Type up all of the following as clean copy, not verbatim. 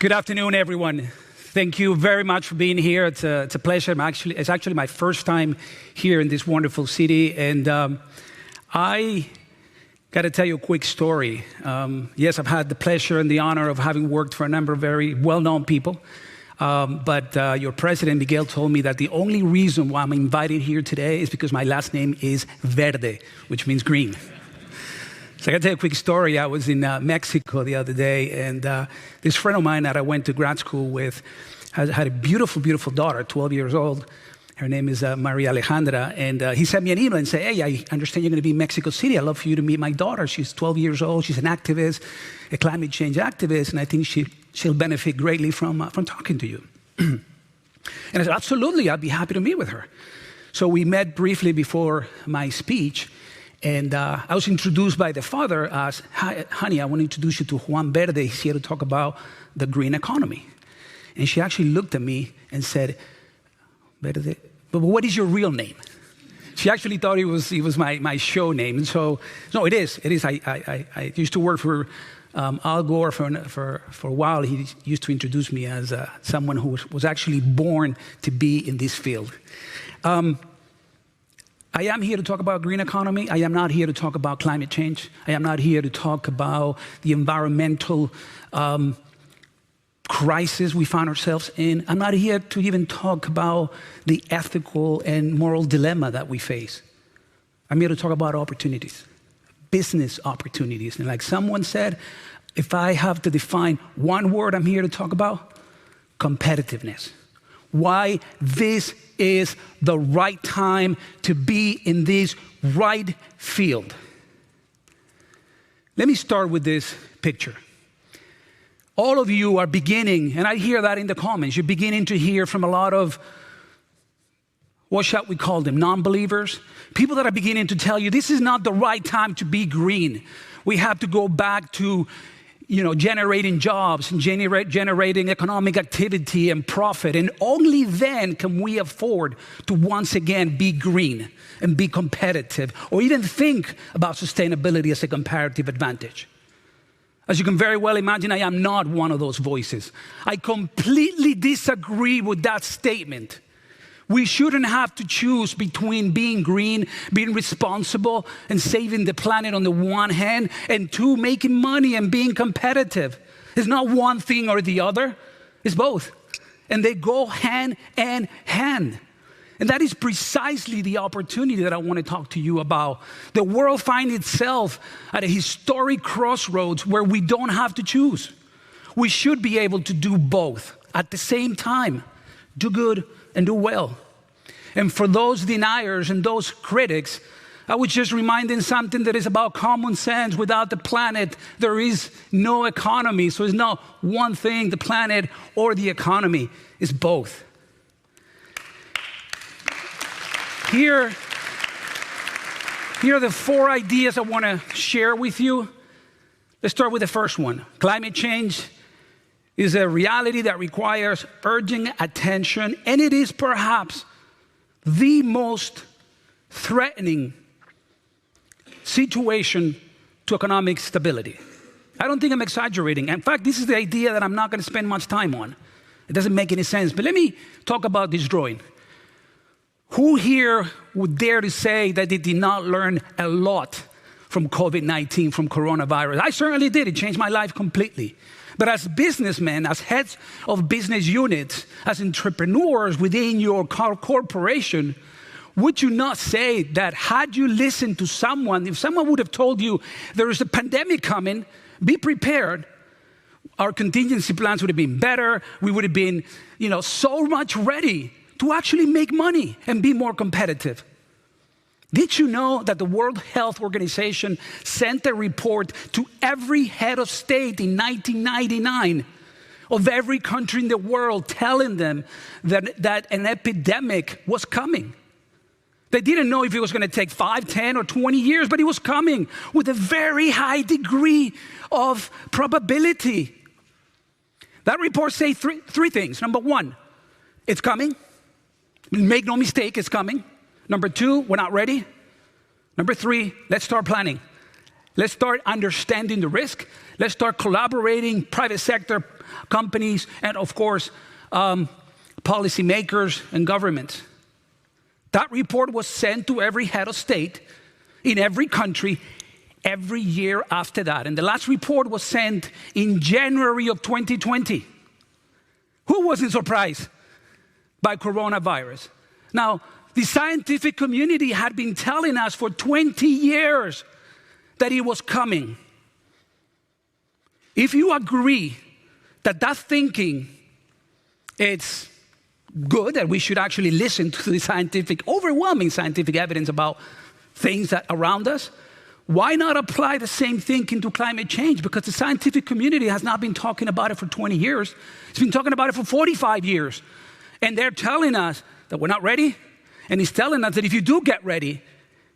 Good afternoon, everyone. Thank you very much for being here. It's a pleasure. It's actually my first time here in this wonderful city, and I got to tell you a quick story. Yes, I've had the pleasure and the honor of having worked for a number of very well-known people, but your president, Miguel, told me that the only reason why I'm invited here today is because my last name is Verde, which means green. So I got to tell you a quick story. I was in Mexico the other day, and this friend of mine that I went to grad school with had a beautiful, beautiful daughter, 12 years old. Her name is Maria Alejandra, and he sent me an email and said, "Hey, I understand you're going to be in Mexico City. I'd love for you to meet my daughter. She's 12 years old. She's an activist, a climate change activist, and I think she'll benefit greatly from talking to you." And I said, "Absolutely, I'd be happy to meet with her." So we met briefly before my speech, and I was introduced by the father as, "Hi, honey, I want to introduce you to Juan Verde. He's here to talk about the green economy." And she actually looked at me and said, "Verde, but what is your real name?" She actually thought it was my show name. And so, no, it is. I used to work for Al Gore for a while. He used to introduce me as someone who was actually born to be in this field. I am here to talk about green economy. I am not here to talk about climate change. I am not here to talk about the environmental crisis we find ourselves in. I'm not here to even talk about the ethical and moral dilemma that we face. I'm here to talk about opportunities, business opportunities. And like someone said, if I have to define one word I'm here to talk about, competitiveness. Why this is the right time to be in this right field. Let me start with this picture. All of you are beginning, and I hear that in the comments, you're beginning to hear from a lot of, what shall we call them, non-believers? People that are beginning to tell you this is not the right time to be green. We have to go back to generating jobs and generating economic activity and profit. And only then can we afford to once again be green and be competitive or even think about sustainability as a comparative advantage. As you can very well imagine, I am not one of those voices. I completely disagree with that statement. We shouldn't have to choose between being green, being responsible, and saving the planet on the one hand, and two, making money and being competitive. It's not one thing or the other. It's both. And they go hand in hand. And that is precisely the opportunity that I want to talk to you about. The world finds itself at a historic crossroads where we don't have to choose. We should be able to do both at the same time. Do good and do well. And for those deniers and those critics, I would just remind them something that is about common sense. Without the planet, there is no economy. So it's not one thing, the planet or the economy. It's both. Here are the four ideas I want to share with you. Let's start with the first one. Climate change is a reality that requires urgent attention, and it is perhaps the most threatening situation to economic stability. I don't think I'm exaggerating. In fact, this is the idea that I'm not going to spend much time on. It doesn't make any sense. But let me talk about this drawing. Who here would dare to say that they did not learn a lot from COVID-19, from coronavirus? I certainly did. It changed my life completely. But as businessmen, as heads of business units, as entrepreneurs within your corporation, would you not say that had you listened to someone, if someone would have told you there is a pandemic coming, be prepared, our contingency plans would have been better, we would have been, so much ready to actually make money and be more competitive. Did you know that the World Health Organization sent a report to every head of state in 1999 of every country in the world telling them that an epidemic was coming? They didn't know if it was going to take 5, 10, or 20 years, but it was coming with a very high degree of probability. That report says three things. Number one, it's coming. Make no mistake, it's coming. Number two, we're not ready. Number three, let's start planning. Let's start understanding the risk. Let's start collaborating, private sector companies, and of course, policymakers and governments. That report was sent to every head of state in every country every year after that. And the last report was sent in January of 2020. Who wasn't surprised by coronavirus? Now, the scientific community had been telling us for 20 years that it was coming. If you agree that that thinking, it's good, that we should actually listen to the overwhelming scientific evidence about things that around us, why not apply the same thinking to climate change? Because the scientific community has not been talking about it for 20 years. It's been talking about it for 45 years. And they're telling us that we're not ready. And he's telling us that if you do get ready,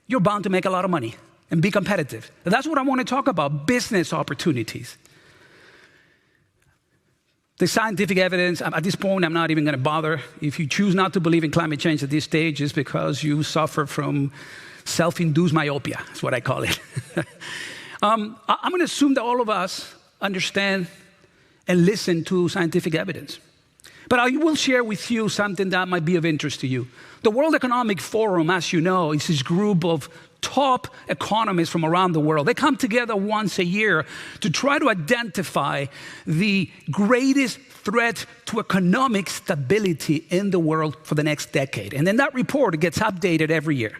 you're bound to make a lot of money and be competitive. And that's what I want to talk about, business opportunities. The scientific evidence, at this point, I'm not even going to bother. If you choose not to believe in climate change at this stage, it's because you suffer from self-induced myopia, is what I call it. I'm going to assume that all of us understand and listen to scientific evidence. But I will share with you something that might be of interest to you. The World Economic Forum, as you know, is this group of top economists from around the world. They come together once a year to try to identify the greatest threat to economic stability in the world for the next decade. And then that report gets updated every year.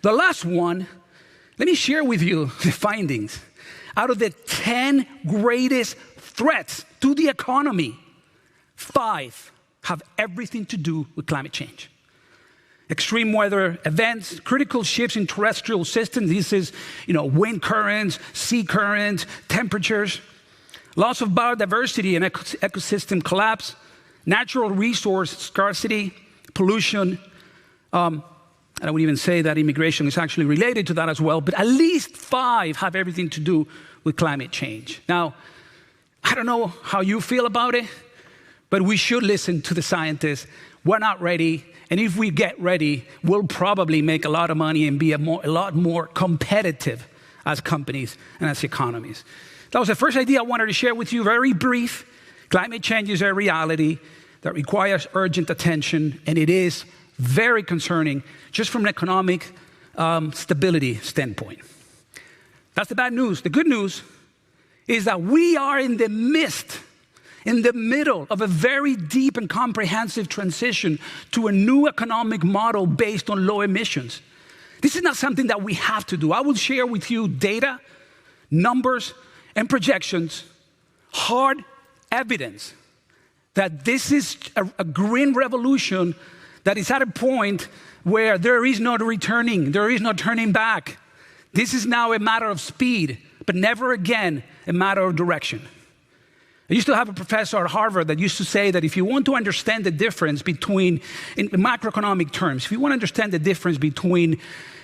The last one, let me share with you the findings. Out of the 10 greatest threats to the economy, 5 have everything to do with climate change. Extreme weather events, critical shifts in terrestrial systems. This is, wind currents, sea currents, temperatures, loss of biodiversity and ecosystem collapse, natural resource scarcity, pollution. I would even say that immigration is actually related to that as well, but at least 5 have everything to do with climate change. Now, I don't know how you feel about it, but we should listen to the scientists. We're not ready, and if we get ready, we'll probably make a lot of money and be a lot more competitive as companies and as economies. That was the first idea I wanted to share with you, very brief. Climate change is a reality that requires urgent attention, and it is very concerning just from an economic stability standpoint. That's the bad news. The good news is that we are in the middle of a very deep and comprehensive transition to a new economic model based on low emissions. This is not something that we have to do. I will share with you data, numbers, and projections, hard evidence that this is a green revolution that is at a point where there is no returning, there is no turning back. This is now a matter of speed, but never again a matter of direction. I used to have a professor at Harvard that used to say that if you want to understand the difference between, in macroeconomic terms, if you want to understand the difference between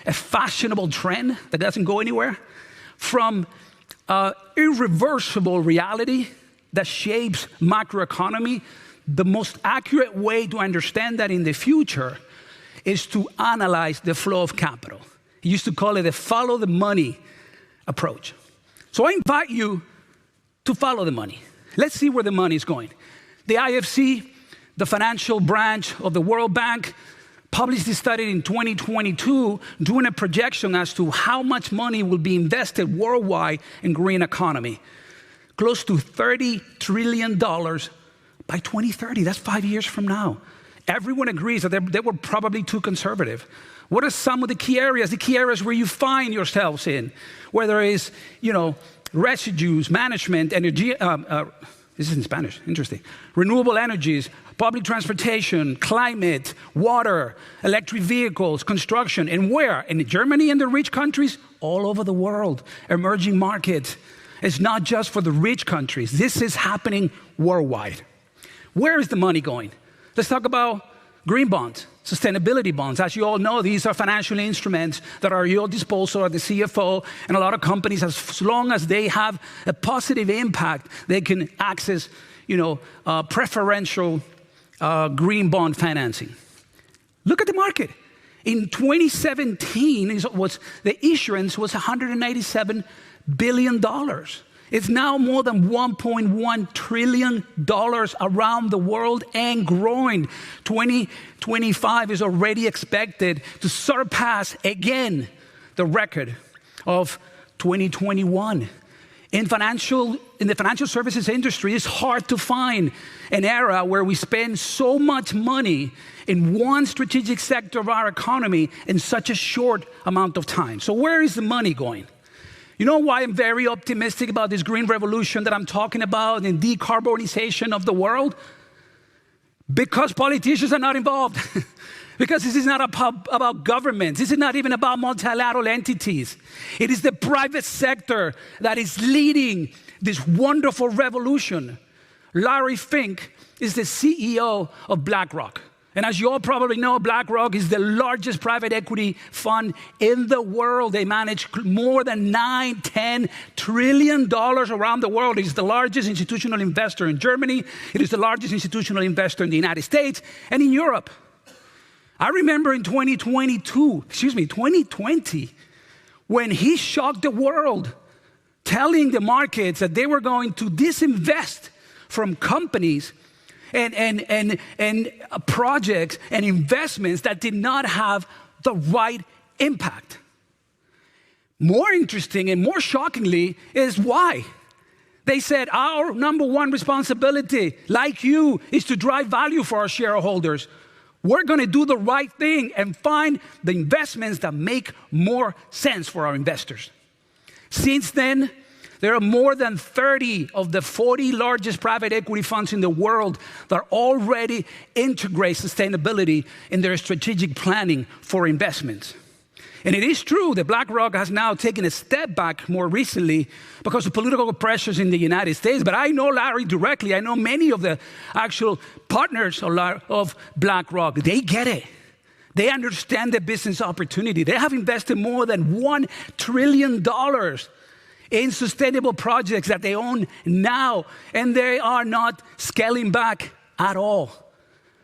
a fashionable trend that doesn't go anywhere from irreversible reality that shapes macroeconomy, the most accurate way to understand that in the future is to analyze the flow of capital. He used to call it a follow the money approach. So I invite you to follow the money. Let's see where the money is going. The IFC, the financial branch of the World Bank, published this study in 2022 doing a projection as to how much money will be invested worldwide in green economy. Close to $30 trillion by 2030. That's 5 years from now. Everyone agrees that they were probably too conservative. What are some of the key areas where you find yourselves in? Where there is, residues, management, energy, this is in Spanish, interesting. Renewable energies, public transportation, climate, water, electric vehicles, construction, and where? In Germany and the rich countries? All over the world, emerging markets. It's not just for the rich countries. This is happening worldwide. Where is the money going? Let's talk about green bonds, sustainability bonds. As you all know, these are financial instruments that are at your disposal at the CFO, and a lot of companies, as long as they have a positive impact, they can access, preferential green bond financing. Look at the market. In 2017, the issuance was $197 billion. It's now more than $1.1 trillion around the world and growing. 2025 is already expected to surpass again the record of 2021. In the financial services industry, it's hard to find an era where we spend so much money in one strategic sector of our economy in such a short amount of time. So where is the money going? You know why I'm very optimistic about this green revolution that I'm talking about and decarbonization of the world? Because politicians are not involved. Because this is not about governments. This is not even about multilateral entities. It is the private sector that is leading this wonderful revolution. Larry Fink is the CEO of BlackRock. And as you all probably know, BlackRock is the largest private equity fund in the world. They manage more than $10 trillion around the world. It is the largest institutional investor in Germany. It is the largest institutional investor in the United States and in Europe. I remember in 2020, when he shocked the world, telling the markets that they were going to disinvest from companies and projects and investments that did not have the right impact. More interesting and more shockingly is why. They said our number one responsibility, like you, is to drive value for our shareholders. We're going to do the right thing and find the investments that make more sense for our investors. Since then, there are more than 30 of the 40 largest private equity funds in the world that already integrate sustainability in their strategic planning for investments. And it is true that BlackRock has now taken a step back more recently because of political pressures in the United States. But I know Larry directly. I know many of the actual partners of BlackRock. They get it. They understand the business opportunity. They have invested more than $1 trillion in sustainable projects that they own now. And they are not scaling back at all.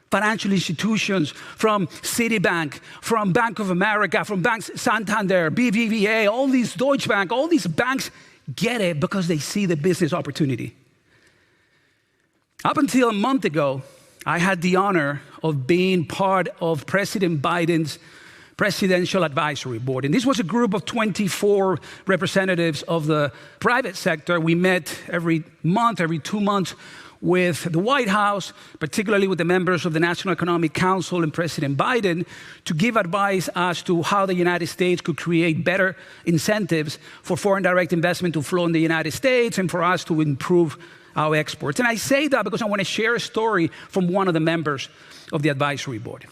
Financial institutions from Citibank, from Bank of America, from Bank Santander, BBVA, all these Deutsche Bank, all these banks get it because they see the business opportunity. Up until a month ago, I had the honor of being part of President Biden's Presidential Advisory Board. And this was a group of 24 representatives of the private sector. We met every month, every 2 months, with the White House, particularly with the members of the National Economic Council and President Biden, to give advice as to how the United States could create better incentives for foreign direct investment to flow in the United States and for us to improve our exports. And I say that because I want to share a story from one of the members of the advisory board.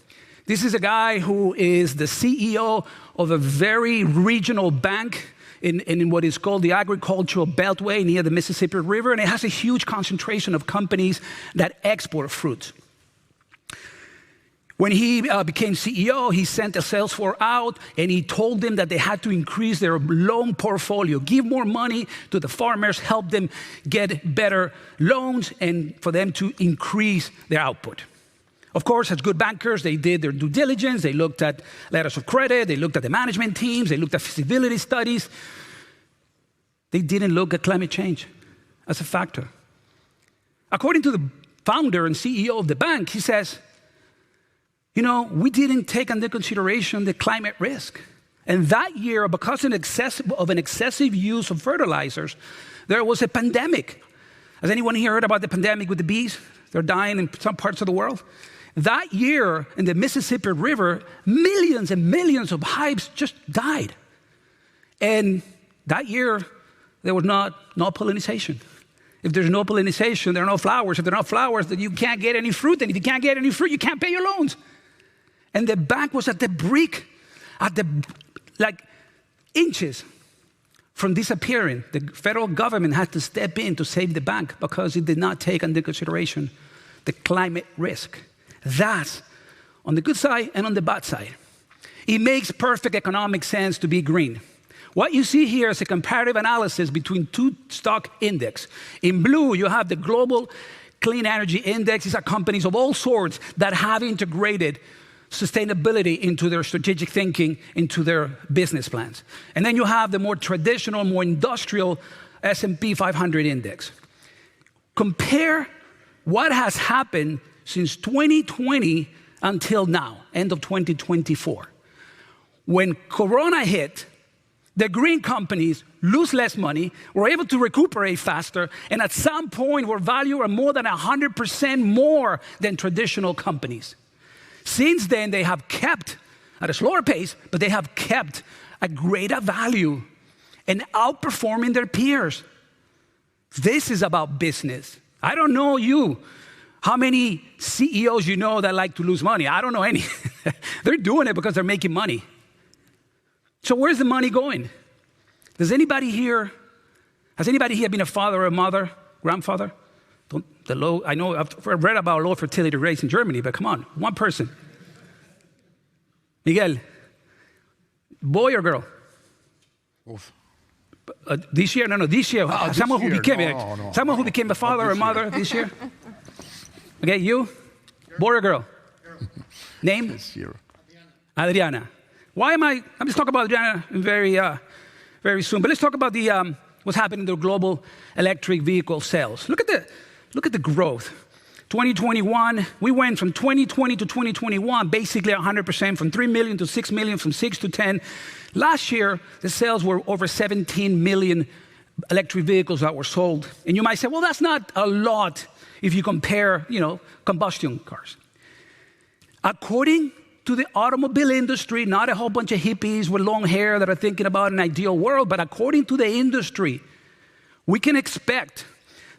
This is a guy who is the CEO of a very regional bank in what is called the agricultural beltway near the Mississippi River, and it has a huge concentration of companies that export fruits. When he became CEO, he sent a sales force out, and he told them that they had to increase their loan portfolio, give more money to the farmers, help them get better loans, and for them to increase their output. Of course, as good bankers, they did their due diligence. They looked at letters of credit. They looked at the management teams. They looked at feasibility studies. They didn't look at climate change as a factor. According to the founder and CEO of the bank, he says, you know, we didn't take into consideration the climate risk. And that year, because of an excessive use of fertilizers, there was a pandemic. Has anyone here heard about the pandemic with the bees? They're dying in some parts of the world. That year, in the Mississippi River, millions and millions of hives just died. And that year, there was no pollination. If there's no pollination, there are no flowers. If there are no flowers, then you can't get any fruit. And if you can't get any fruit, you can't pay your loans. And the bank was at the brink, inches from disappearing. The federal government had to step in to save the bank because it did not take into consideration the climate risk. That's on the good side and on the bad side. It makes perfect economic sense to be green. What you see here is a comparative analysis between two stock index. In blue, you have the Global Clean Energy Index. These are companies of all sorts that have integrated sustainability into their strategic thinking, into their business plans. And then you have the more traditional, more industrial S&P 500 index. Compare what has happened since 2020 until now, end of 2024. When Corona hit, the green companies lose less money, were able to recuperate faster, and at some point were valued at more than 100% more than traditional companies. Since then, they have kept, at a slower pace, but they have kept a greater value and outperforming their peers. This is about business. I don't know you, how many CEOs you know that like to lose money. I don't know any. They're doing it because they're making money. So where's the money going? Has anybody here been a father or a mother, grandfather? I know I've read about low fertility rates in Germany, but come on, one person. Miguel, boy or girl? Both. This year? No, this year. Someone who became a father or mother this year? Okay, you? Boy or girl? Name? This year. Adriana. I'm just talking about Adriana very soon, but let's talk about what's happening to global electric vehicle sales. Look at the growth. 2021, we went from 2020 to 2021, basically 100%, from 3 million to 6 million, from 6 to 10. Last year, the sales were over 17 million electric vehicles that were sold. And you might say, well, that's not a lot if you compare, combustion cars. According to the automobile industry, not a whole bunch of hippies with long hair that are thinking about an ideal world, but according to the industry, we can expect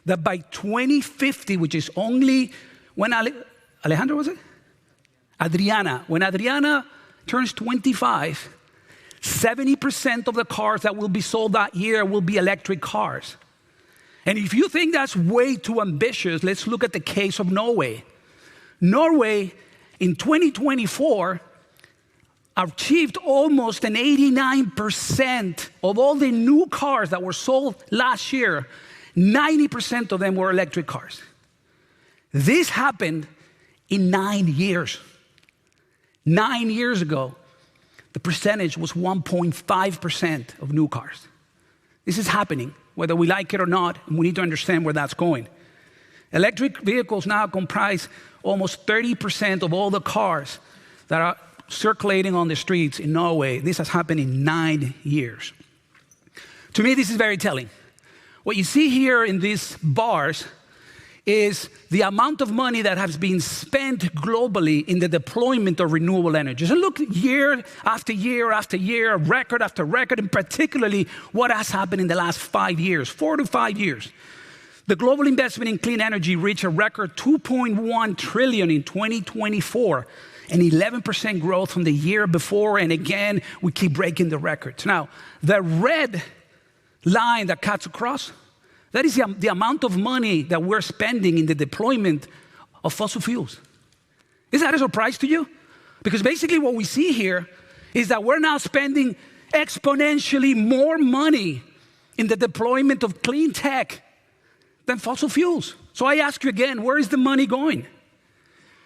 that by 2050, which is only when Alejandro, was it? Adriana. When Adriana turns 25, 70% of the cars that will be sold that year will be electric cars. And if you think that's way too ambitious, let's look at the case of Norway. Norway, in 2024, achieved almost an 89% of all the new cars that were sold last year. 90% of them were electric cars. This happened in 9 years. 9 years ago, the percentage was 1.5% of new cars. This is happening, whether we like it or not, and we need to understand where that's going. Electric vehicles now comprise almost 30% of all the cars that are circulating on the streets in Norway. This has happened in 9 years. To me, this is very telling. What you see here in these bars is the amount of money that has been spent globally in the deployment of renewable energies. And look, year after year after year, record after record, and particularly what has happened in the last 5 years, 4 to 5 years. The global investment in clean energy reached a record $2.1 trillion in 2024, an 11% growth from the year before, and again, we keep breaking the records. Now, the red line that cuts across, that is the amount of money that we're spending in the deployment of fossil fuels. Is that a surprise to you? Because basically what we see here is that we're now spending exponentially more money in the deployment of clean tech than fossil fuels. So I ask you again, where is the money going?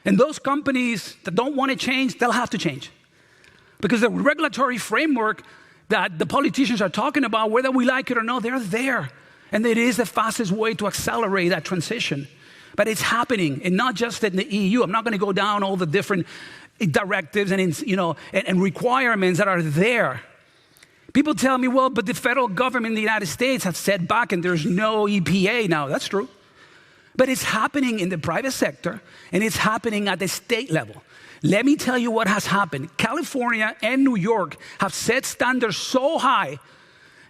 And those companies that don't want to change, they'll have to change. Because the regulatory framework that the politicians are talking about, whether we like it or not, they're there. And it is the fastest way to accelerate that transition. But it's happening, and not just in the EU. I'm not going to go down all the different directives and requirements that are there. People tell me, well, but the federal government in the United States has set back and there's no EPA now. That's true. But it's happening in the private sector, and it's happening at the state level. Let me tell you what has happened. California and New York have set standards so high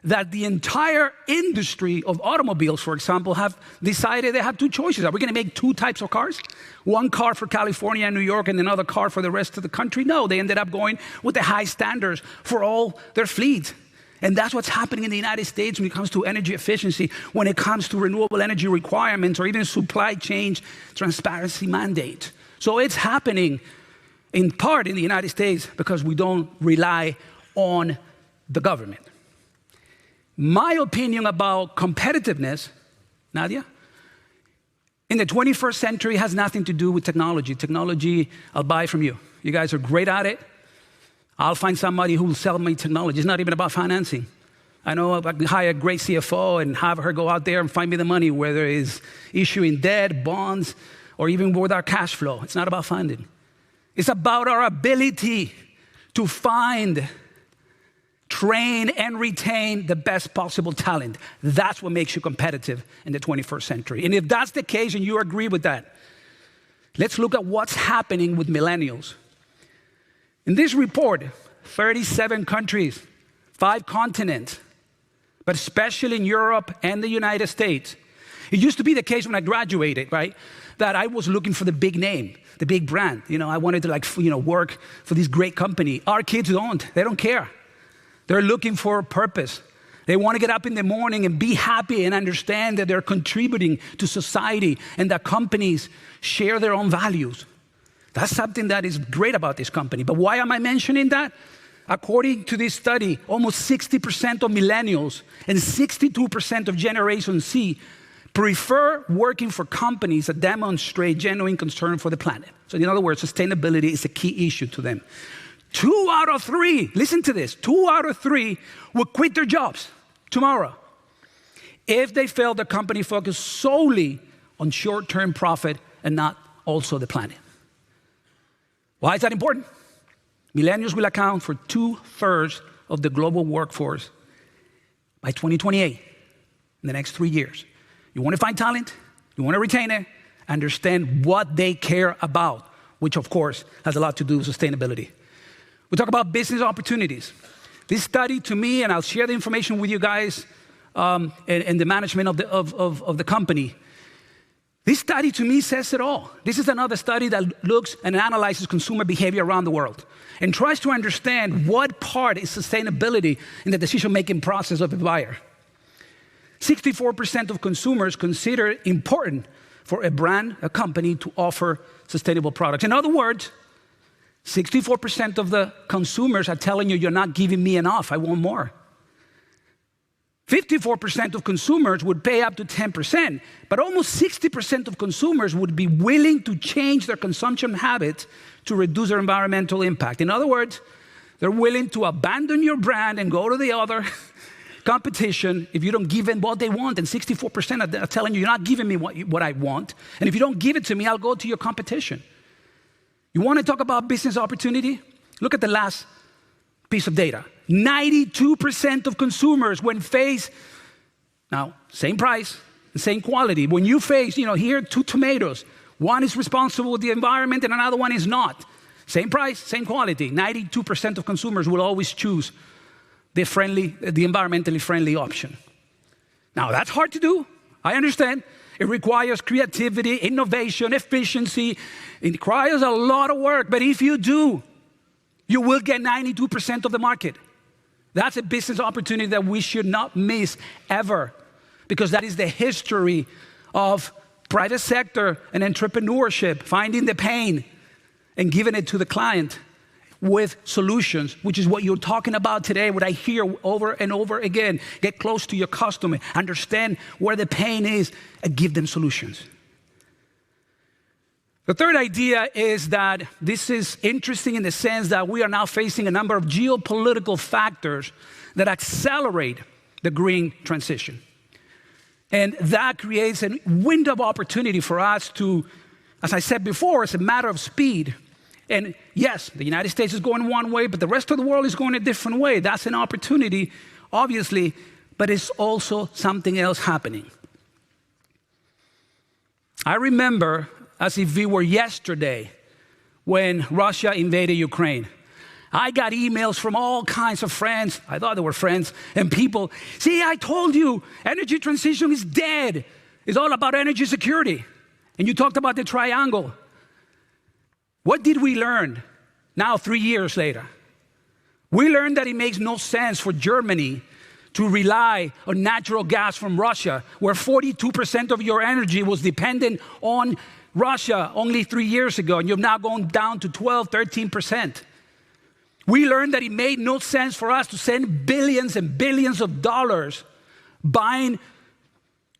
that the entire industry of automobiles, for example, have decided they have two choices. Are we going to make two types of cars? One car for California and New York and another car for the rest of the country? No, they ended up going with the high standards for all their fleets. And that's what's happening in the United States when it comes to energy efficiency, when it comes to renewable energy requirements, or even supply chain transparency mandate. So it's happening in part in the United States because we don't rely on the government. My opinion about competitiveness, Nadia, in the 21st century has nothing to do with technology. Technology, I'll buy from you. You guys are great at it. I'll find somebody who will sell me technology. It's not even about financing. I know I can hire a great CFO and have her go out there and find me the money, whether it's issuing debt, bonds, or even with our cash flow. It's not about funding. It's about our ability to find, train, and retain the best possible talent. That's what makes you competitive in the 21st century. And if that's the case and you agree with that, let's look at what's happening with millennials. In this report, 37 countries, 5 continents, but especially in Europe and the United States. It used to be the case when I graduated, right, that I was looking for the big name, the big brand. I wanted to work for this great company. Our kids don't. They don't care. They're looking for a purpose. They want to get up in the morning and be happy and understand that they're contributing to society and that companies share their own values. That's something that is great about this company. But why am I mentioning that? According to this study, almost 60% of millennials and 62% of Generation Z prefer working for companies that demonstrate genuine concern for the planet. So in other words, sustainability is a key issue to them. 2 out of 3, listen to this, 2 out of 3 will quit their jobs tomorrow if they felt the company focused solely on short-term profit and not also the planet. Why is that important? Millennials will account for 2/3 of the global workforce by 2028, in the next 3 years. You want to find talent, you want to retain it, understand what they care about, which of course has a lot to do with sustainability. We talk about business opportunities. This study to me, and I'll share the information with you guys and the management of the company. This study to me says it all. This is another study that looks and analyzes consumer behavior around the world and tries to understand what part is sustainability in the decision-making process of a buyer. 64% of consumers consider it important for a brand, a company, to offer sustainable products. In other words, 64% of the consumers are telling you, you're not giving me enough, I want more. 54% of consumers would pay up to 10%, but almost 60% of consumers would be willing to change their consumption habits to reduce their environmental impact. In other words, they're willing to abandon your brand and go to the other competition if you don't give them what they want. And 64% are telling you, you're not giving me what I want. And if you don't give it to me, I'll go to your competition. You want to talk about business opportunity? Look at the last piece of data. 92% of consumers, when faced, now, same price, same quality. When you face, here, 2 tomatoes. One is responsible with the environment and another one is not. Same price, same quality. 92% of consumers will always choose the environmentally friendly option. Now, that's hard to do. I understand. It requires creativity, innovation, efficiency. It requires a lot of work. But if you do, you will get 92% of the market. That's a business opportunity that we should not miss ever, because that is the history of private sector and entrepreneurship, finding the pain and giving it to the client with solutions, which is what you're talking about today, what I hear over and over again. Get close to your customer, understand where the pain is, and give them solutions. The third idea is that this is interesting in the sense that we are now facing a number of geopolitical factors that accelerate the green transition. And that creates a window of opportunity for us to, as I said before, it's a matter of speed. And yes, the United States is going one way, but the rest of the world is going a different way. That's an opportunity, obviously, but it's also something else happening. I remember, as if it were yesterday, when Russia invaded Ukraine. I got emails from all kinds of friends, I thought they were friends, and people, see, I told you, energy transition is dead. It's all about energy security. And you talked about the triangle. What did we learn now 3 years later? We learned that it makes no sense for Germany to rely on natural gas from Russia, where 42% of your energy was dependent on Russia only 3 years ago, and you've now gone down to 12, 13%. We learned that it made no sense for us to send billions and billions of dollars buying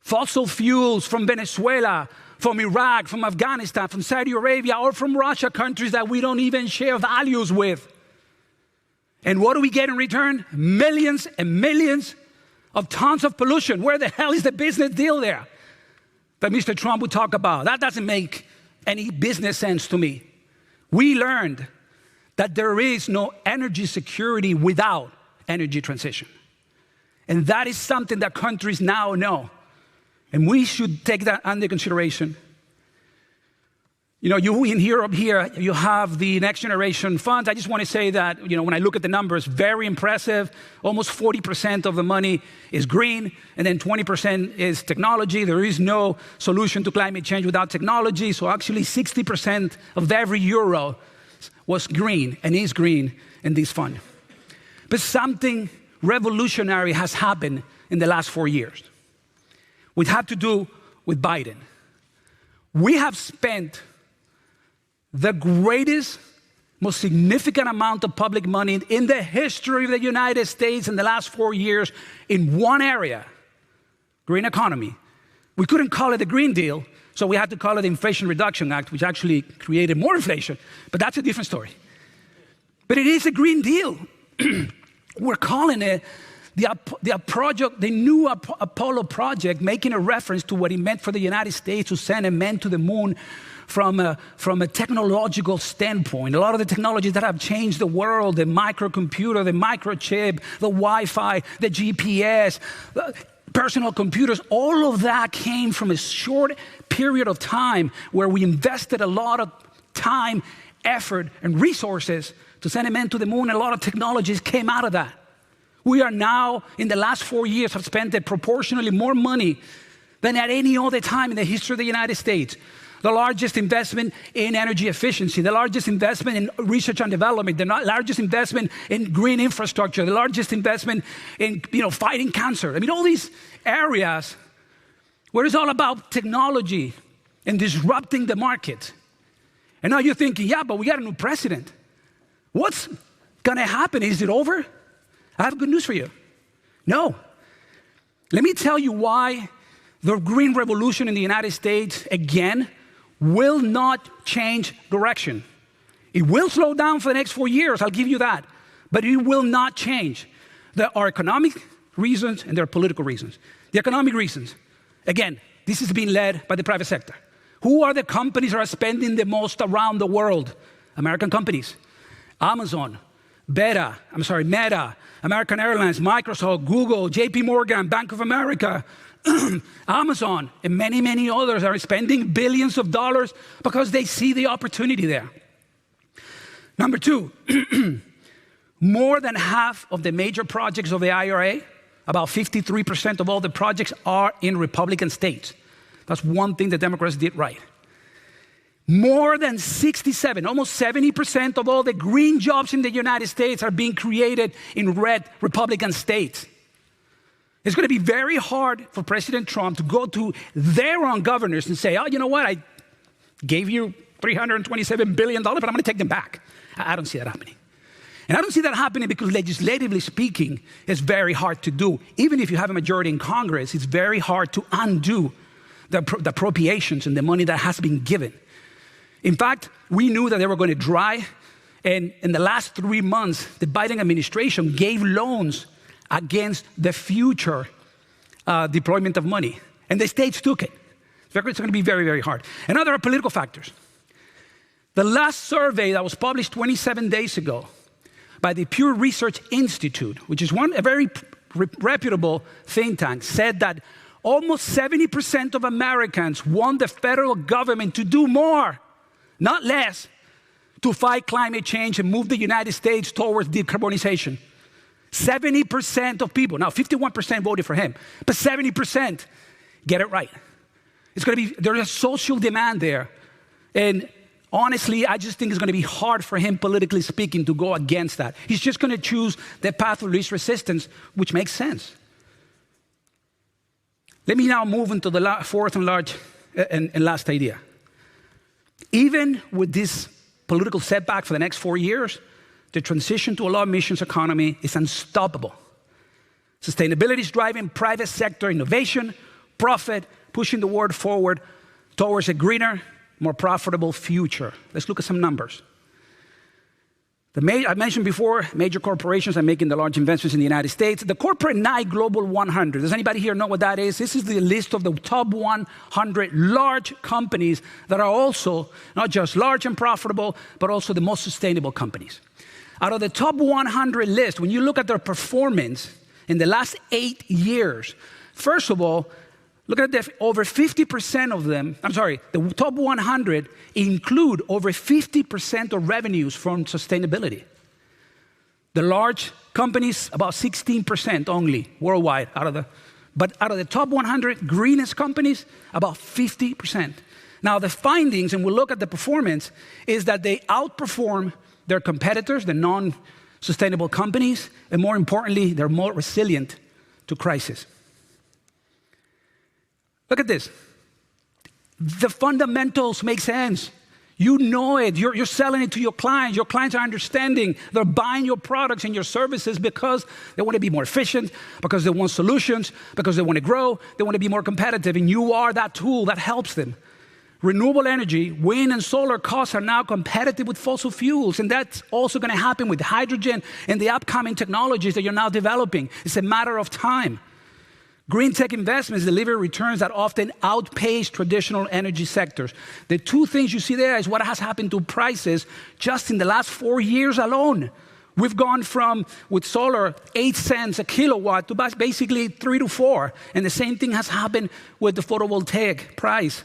fossil fuels from Venezuela, from Iraq, from Afghanistan, from Saudi Arabia, or from Russia, countries that we don't even share values with. And what do we get in return? Millions and millions of tons of pollution. Where the hell is the business deal there that Mr. Trump would talk about? That doesn't make any business sense to me. We learned that there is no energy security without energy transition. And that is something that countries now know. And we should take that under consideration. You know, you in Europe here, you have the Next Generation funds. I just want to say that, you know, when I look at the numbers, very impressive. Almost 40% of the money is green, and then 20% is technology. There is no solution to climate change without technology. So actually 60% of every euro was green and is green in this fund. But something revolutionary has happened in the last 4 years. It had to do with Biden. We have spent the greatest, most significant amount of public money in the history of the United States in the last 4 years in one area, green economy. We couldn't call it the Green Deal, so we had to call it the Inflation Reduction Act, which actually created more inflation, but that's a different story. But it is a Green Deal. We're calling it the new Apollo project, making a reference to what it meant for the United States to send a man to the moon from a technological standpoint. A lot of the technologies that have changed the world, the microcomputer, the microchip, the Wi-Fi, the GPS, personal computers, all of that came from a short period of time where we invested a lot of time, effort, and resources to send a man to the moon, and a lot of technologies came out of that. We are now, in the last 4 years, have spent proportionally more money than at any other time in the history of the United States. The largest investment in energy efficiency, the largest investment in research and development, the largest investment in green infrastructure, the largest investment in fighting cancer. I mean, all these areas where it's all about technology and disrupting the market. And now you're thinking, yeah, but we got a new president. What's going to happen? Is it over? I have good news for you. No. Let me tell you why the green revolution in the United States, again, will not change direction. It will slow down for the next 4 years, I'll give you that. But it will not change. There are economic reasons and there are political reasons. The economic reasons, again, this is being led by the private sector. Who are the companies that are spending the most around the world? American companies. Amazon, Meta, American Airlines, Microsoft, Google, JP Morgan, Bank of America, Amazon, and many, many others are spending billions of dollars because they see the opportunity there. Number two, more than half of the major projects of the IRA, about 53% of all the projects are in Republican states. That's one thing the Democrats did right. More than 67, almost 70% of all the green jobs in the United States are being created in red Republican states. It's going to be very hard for President Trump to go to their own governors and say, oh, you know what, I gave you $327 billion, but I'm going to take them back. I don't see that happening. And I don't see that happening because legislatively speaking, it's very hard to do. Even if you have a majority in Congress, it's very hard to undo the appropriations and the money that has been given. In fact, we knew that they were going to dry, and in the last 3 months, the Biden administration gave loans against the future deployment of money, and the states took it. It's going to be very, very hard. And other political factors. The last survey that was published 27 days ago by the Pew Research Institute, which is a very reputable think tank, said that almost 70% of Americans want the federal government to do more, not less, to fight climate change and move the United States towards decarbonization. 70% of people, now 51% voted for him, but 70% get it right. It's going to be, there's a social demand there. And honestly, I just think it's going to be hard for him, politically speaking, to go against that. He's just going to choose the path of least resistance, which makes sense. Let me now move into the fourth and last idea. Even with this political setback for the next 4 years, the transition to a low-emissions economy is unstoppable. Sustainability is driving private sector innovation, profit, pushing the world forward towards a greener, more profitable future. Let's look at some numbers. I mentioned before, major corporations are making the large investments in the United States. The corporate Nike Global 100, does anybody here know what that is? This is the list of the top 100 large companies that are also not just large and profitable, but also the most sustainable companies. Out of the top 100 list, when you look at their performance in the last 8 years, first of all, look at that, over 50% of them, the top 100 include over 50% of revenues from sustainability. The large companies, about 16% only worldwide but out of the top 100 greenest companies, about 50%. Now the findings, and we'll look at the performance, is that they outperform their competitors, the non-sustainable companies, and more importantly, they're more resilient to crisis. Look at this. The fundamentals make sense. You know it. You're selling it to your clients. Your clients are understanding. They're buying your products and your services because they want to be more efficient, because they want solutions, because they want to grow, they want to be more competitive, and you are that tool that helps them. Renewable energy, wind and solar costs are now competitive with fossil fuels, and that's also going to happen with hydrogen and the upcoming technologies that you're now developing. It's a matter of time. Green tech investments deliver returns that often outpace traditional energy sectors. The two things you see there is what has happened to prices just in the last 4 years alone. We've gone from, with solar, 8 cents a kilowatt to basically 3 to 4. And the same thing has happened with the photovoltaic price.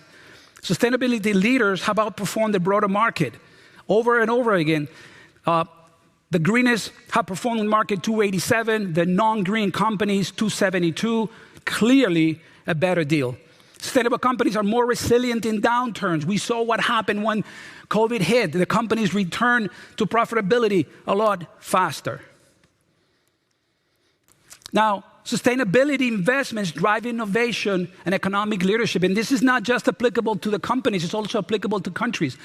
Sustainability leaders have outperformed the broader market over and over again. The greenest have performed in the market 287, the non-green companies 272, clearly a better deal. Sustainable companies are more resilient in downturns. We saw what happened when COVID hit. The companies returned to profitability a lot faster. Now, sustainability investments drive innovation and economic leadership. And this is not just applicable to the companies, it's also applicable to countries.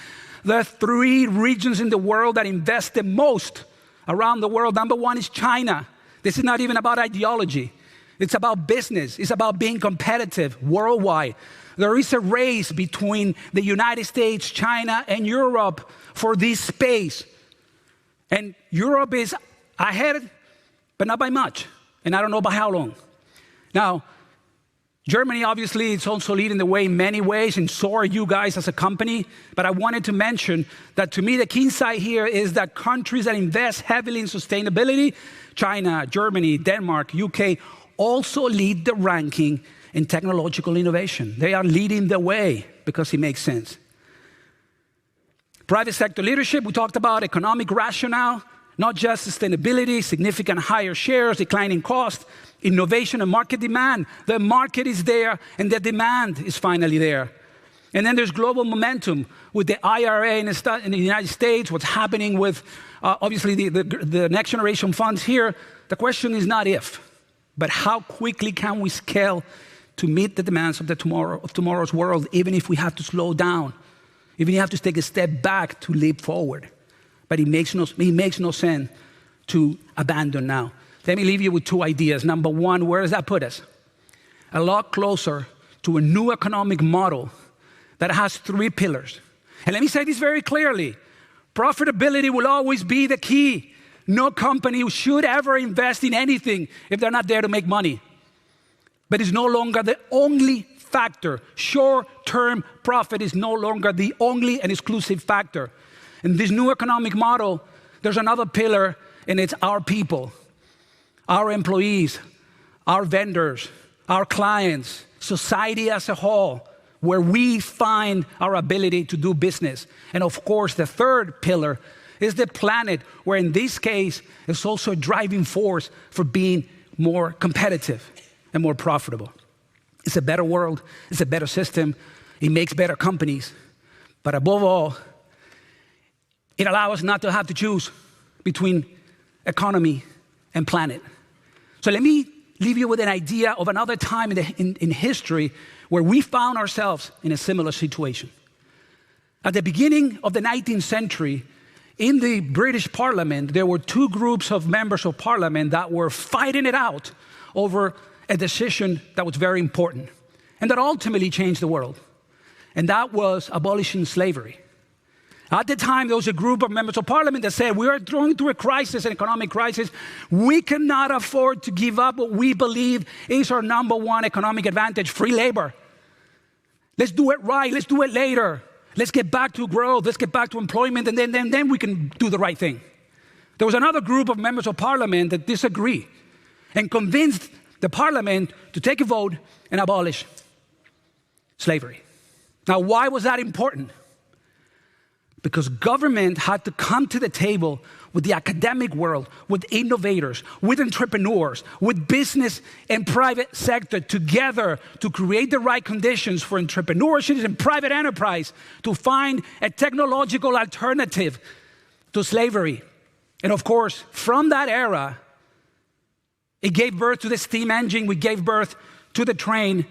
There are 3 regions in the world that invest the most around the world. Number 1 is China. This is not even about ideology. It's about business. It's about being competitive worldwide. There is a race between the United States, China, and Europe for this space. And Europe is ahead, but not by much. And I don't know by how long. Now, Germany obviously is also leading the way in many ways, and so are you guys as a company. But I wanted to mention that to me, the key insight here is that countries that invest heavily in sustainability, China, Germany, Denmark, UK, also lead the ranking in technological innovation. They are leading the way because it makes sense. Private sector leadership, we talked about economic rationale, not just sustainability, significant higher shares, declining cost, innovation and market demand. The market is there and the demand is finally there. And then there's global momentum with the IRA in the United States, what's happening with obviously the next generation funds here. The question is not if, but how quickly can we scale to meet the demands of tomorrow's world, even if we have to slow down, even if you have to take a step back to leap forward. But it makes no sense to abandon now. Let me leave you with 2 ideas. Number 1, where does that put us? A lot closer to a new economic model that has 3 pillars. And let me say this very clearly. Profitability will always be the key. No company should ever invest in anything if they're not there to make money. But it's no longer the only factor. Short-term profit is no longer the only and exclusive factor. In this new economic model, there's another pillar, and it's our people, our employees, our vendors, our clients, society as a whole, where we find our ability to do business. And of course, the third pillar is the planet, where in this case, it's also a driving force for being more competitive and more profitable. It's a better world, it's a better system, it makes better companies, but above all, it allows us not to have to choose between economy and planet. So let me leave you with an idea of another time in history where we found ourselves in a similar situation. At the beginning of the 19th century, in the British Parliament, there were 2 groups of members of Parliament that were fighting it out over a decision that was very important and that ultimately changed the world. And that was abolishing slavery. At the time, there was a group of members of parliament that said, we are going through a crisis, an economic crisis. We cannot afford to give up what we believe is our number one economic advantage, free labor. Let's do it right. Let's do it later. Let's get back to growth. Let's get back to employment, and then we can do the right thing. There was another group of members of parliament that disagreed and convinced the parliament to take a vote and abolish slavery. Now, why was that important? Because government had to come to the table with the academic world, with innovators, with entrepreneurs, with business and private sector together to create the right conditions for entrepreneurship and private enterprise to find a technological alternative to slavery. And of course, from that era, it gave birth to the steam engine, we gave birth to the train,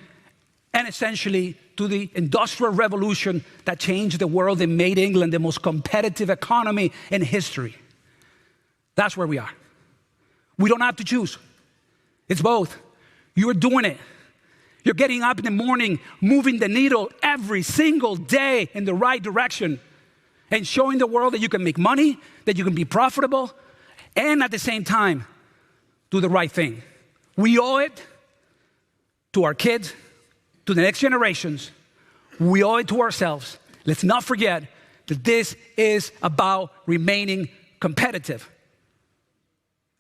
and essentially to the Industrial Revolution that changed the world and made England the most competitive economy in history. That's where we are. We don't have to choose. It's both. You're doing it. You're getting up in the morning, moving the needle every single day in the right direction and showing the world that you can make money, that you can be profitable, and at the same time, do the right thing. We owe it to our kids, to the next generations. We owe it to ourselves. Let's not forget that this is about remaining competitive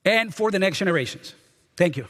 and for the next generations. Thank you.